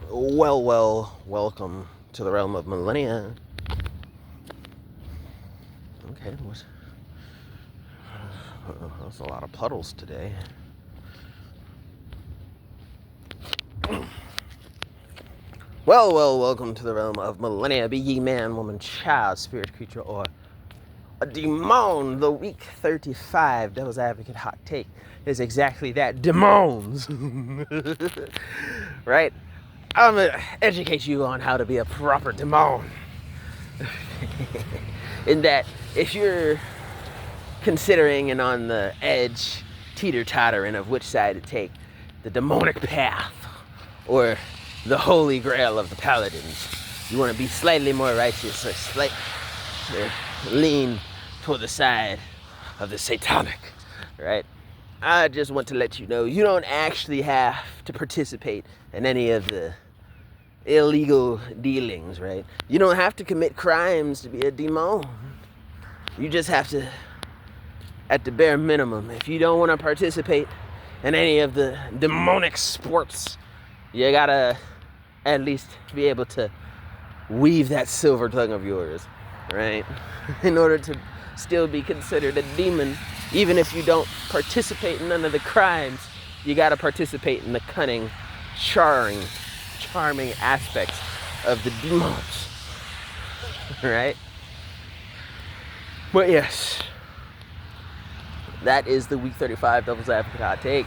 Welcome to the realm of Millenia. Okay, there's a lot of puddles today. Welcome to the realm of Millenia. Be ye man, woman, child, spirit, creature, or a demon. The week 35 Devil's Advocate hot take is exactly that, demons. Right? I'm gonna educate you on how to be a proper demon. In that, if you're considering and on the edge, teeter-tottering of which side to take, the demonic path or the holy grail of the paladins, you want to be slightly more righteous or lean toward the side of the satanic, right? I just want to let you know you don't actually have to participate in any of the illegal dealings, right? You don't have to commit crimes to be a demon. You just have to, at the bare minimum, if you don't want to participate in any of the demonic sports, you gotta at least be able to weave that silver tongue of yours, right? In order to still be considered a demon, even if you don't participate in none of the crimes, you gotta participate in the cunning, charming aspects of the demons, right? But yes, that is the week 35 Devil's Advocate hot take.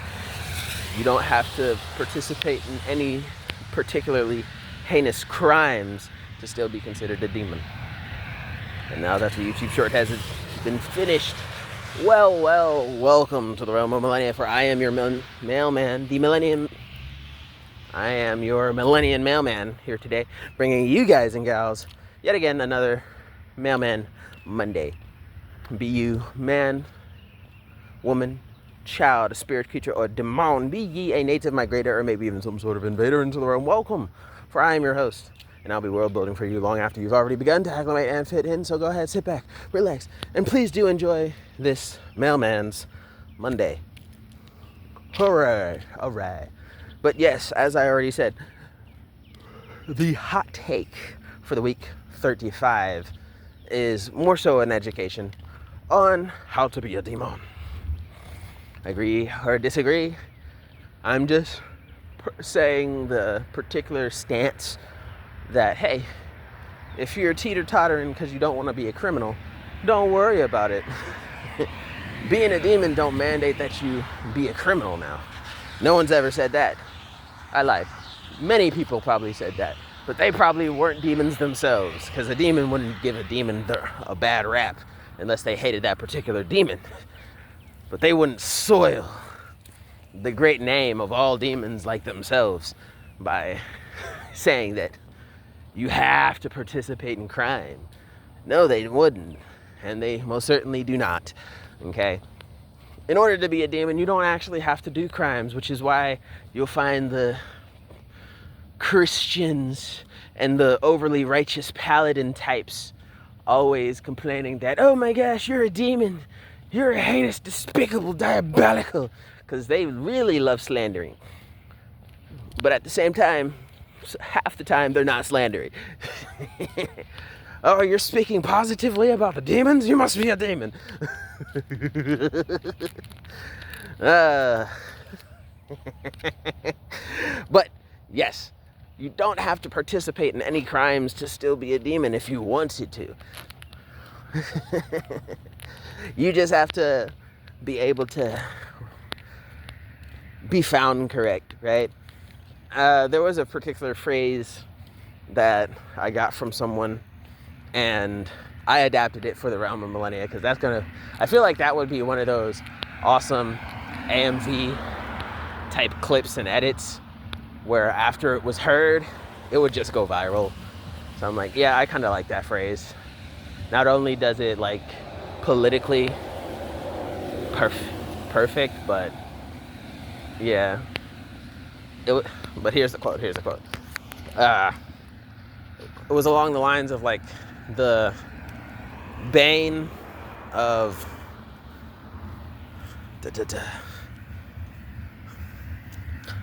You don't have to participate in any particularly heinous crimes to still be considered a demon. And now that the YouTube short has been finished, welcome to the realm of Millenia, for I am your mailman, the Millennium. I am your Millenian mailman here today, bringing you guys and gals yet again another Mailmen Monday. Be you man, woman, child, a spirit creature, or demon. Be ye a native migrator, or maybe even some sort of invader into the realm. Welcome, for I am your host, and I'll be world building for you long after you've already begun to acclimate and fit in. So go ahead, sit back, relax, and please do enjoy this Mailman's Monday. Hooray! All right. But yes, as I already said, the hot take for the week 35 is more so an education on how to be a demon. Agree or disagree? I'm just saying the particular stance that, hey, if you're teeter-tottering because you don't want to be a criminal, don't worry about it. Being a demon don't mandate that you be a criminal now. No one's ever said that. I lied. Many people probably said that, but they probably weren't demons themselves, because a demon wouldn't give a demon a bad rap unless they hated that particular demon. But they wouldn't soil the great name of all demons like themselves by saying that you have to participate in crime. No, they wouldn't, and they most certainly do not, okay? In order to be a demon, you don't actually have to do crimes, which is why you'll find the Christians and the overly righteous paladin types always complaining that, oh my gosh, you're a demon. You're a heinous, despicable, diabolical, because they really love slandering. But at the same time, half the time, they're not slandering. Oh, you're speaking positively about the demons? You must be a demon. But yes, you don't have to participate in any crimes to still be a demon if you wanted to. You just have to be able to be found correct, right? There was a particular phrase that I got from someone, and I adapted it for the realm of Millenia, because I feel like that would be one of those awesome AMV type clips and edits where after it was heard, it would just go viral. So I'm like, yeah, I kind of like that phrase. Not only does it like politically perfect, but yeah. But here's the quote. It was along the lines of like the bane of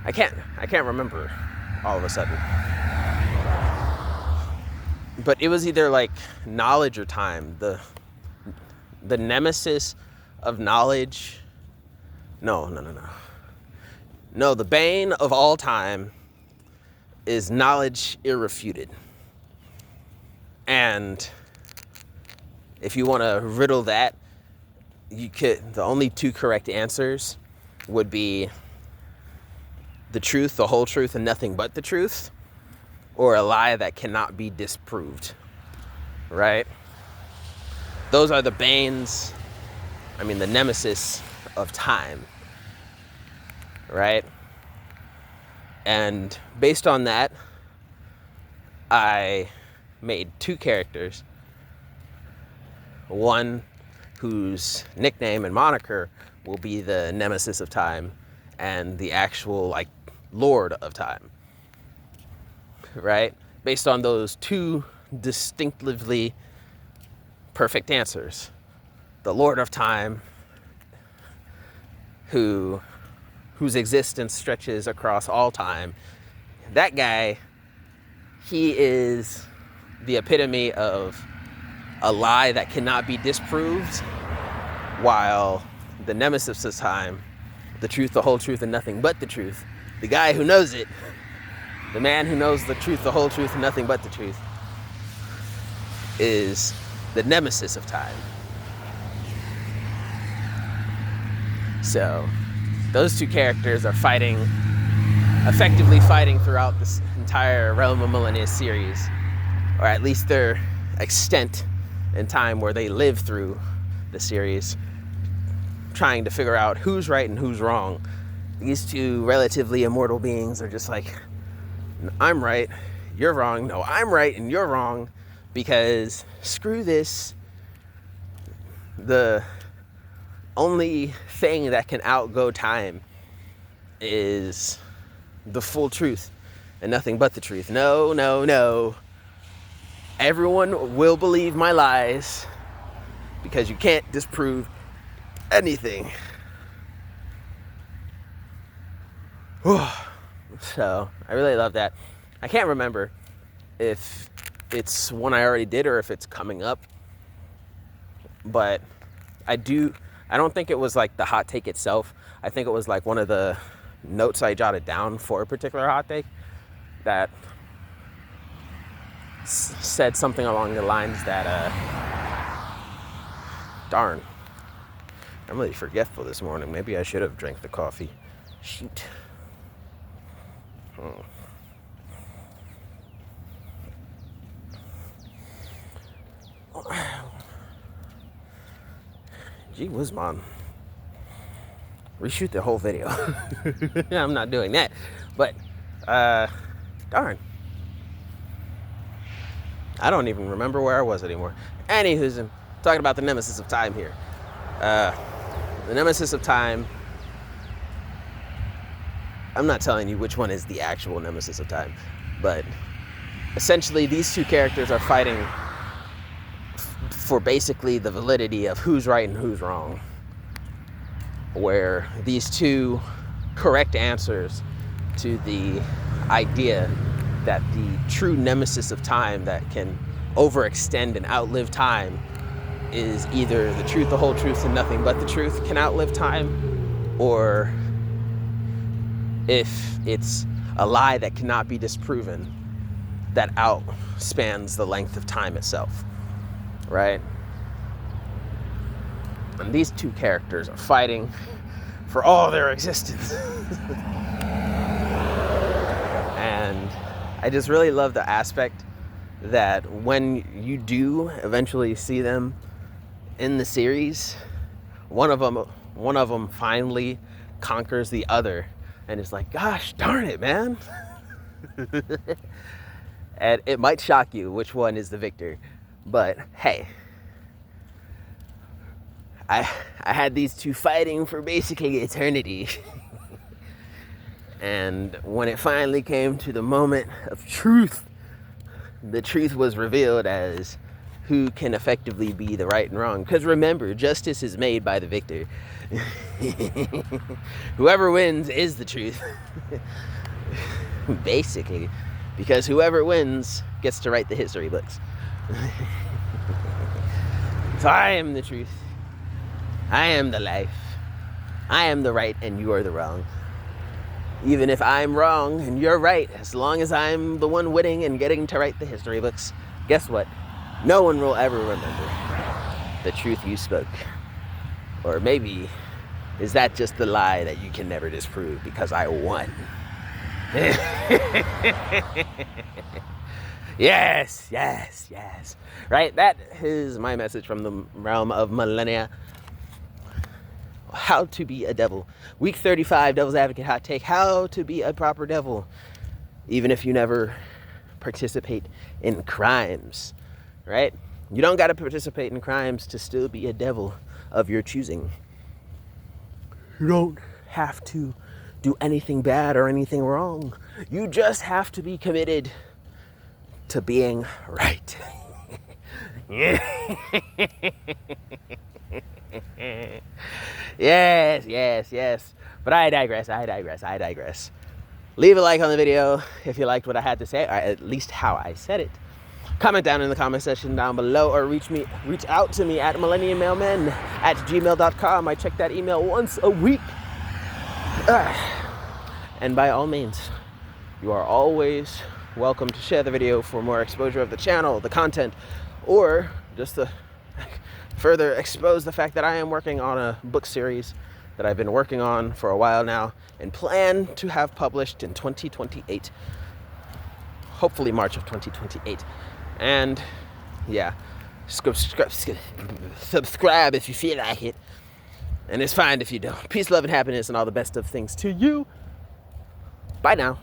I can't remember all of a sudden. But it was either like knowledge or time. The nemesis of knowledge. No, the bane of all time is knowledge irrefuted. And if you want to riddle that, the only two correct answers would be the truth, the whole truth, and nothing but the truth, or a lie that cannot be disproved, right? Those are the banes, the nemesis of time, right? And based on that, I made two characters. One whose nickname and moniker will be the nemesis of time, and the actual, Lord of time, right? Based on those two distinctively perfect answers. The Lord of time, whose existence stretches across all time. That guy, he is the epitome of a lie that cannot be disproved, while the nemesis of time, the truth, the whole truth, and nothing but the truth, the guy who knows it, the man who knows the truth, the whole truth, and nothing but the truth, is the nemesis of time. So those two characters are effectively fighting throughout this entire Realm of Millenia series, or at least their extent in time where they live through the series, trying to figure out who's right and who's wrong. These two relatively immortal beings are just like, I'm right, you're wrong. No, I'm right and you're wrong, because screw this. The only thing that can outgo time is the full truth and nothing but the truth. No. Everyone will believe my lies because you can't disprove anything. So I really love that. I can't remember if it's one I already did or if it's coming up, but I don't think it was the hot take itself. I think it was one of the notes I jotted down for a particular hot take that said something along the lines that, darn, I'm really forgetful this morning. Maybe I should have drank the coffee. Shoot. Gee whiz, man. Reshoot the whole video. I'm not doing that. But, darn. I don't even remember where I was anymore. Anywho's, I'm talking about the nemesis of time here. The nemesis of time. I'm not telling you which one is the actual nemesis of time, but essentially these two characters are fighting for basically the validity of who's right and who's wrong, where these two correct answers to the idea that the true nemesis of time that can overextend and outlive time is either the truth, the whole truth, and nothing but the truth can outlive time, or if it's a lie that cannot be disproven that outspans the length of time itself, right? And these two characters are fighting for all their existence. And I just really love the aspect that when you do eventually see them in the series, one of them finally conquers the other, and it's like, gosh darn it, man. And it might shock you which one is the victor, but hey, I had these two fighting for basically eternity. And when it finally came to the moment of truth, the truth was revealed as who can effectively be the right and wrong. Because remember, justice is made by the victor. Whoever wins is the truth. Basically, because whoever wins gets to write the history books. So I am the truth. I am the life. I am the right and you are the wrong. Even if I'm wrong and you're right, as long as I'm the one winning and getting to write the history books, guess what? No one will ever remember the truth you spoke. Or maybe, is that just the lie that you can never disprove because I won? Yes, yes, yes. Right? That is my message from the realm of Millenia. How to be a devil. Week 35, Devil's Advocate hot take. How to be a proper devil, even if you never participate in crimes. Right? You don't got to participate in crimes to still be a devil of your choosing. You don't have to do anything bad or anything wrong. You just have to be committed to being right. Yes, yes, yes. But I digress. Leave a like on the video if you liked what I had to say, or at least how I said it. Comment down in the comment section down below, or reach out to me at MILLENIANmailmen@gmail.com. I check that email once a week. And by all means, you are always welcome to share the video for more exposure of the channel, the content, or just to further expose the fact that I am working on a book series that I've been working on for a while now and plan to have published in 2028. Hopefully March of 2028. And yeah, subscribe if you feel like it. And it's fine if you don't. Peace, love, and happiness, and all the best of things to you. Bye now.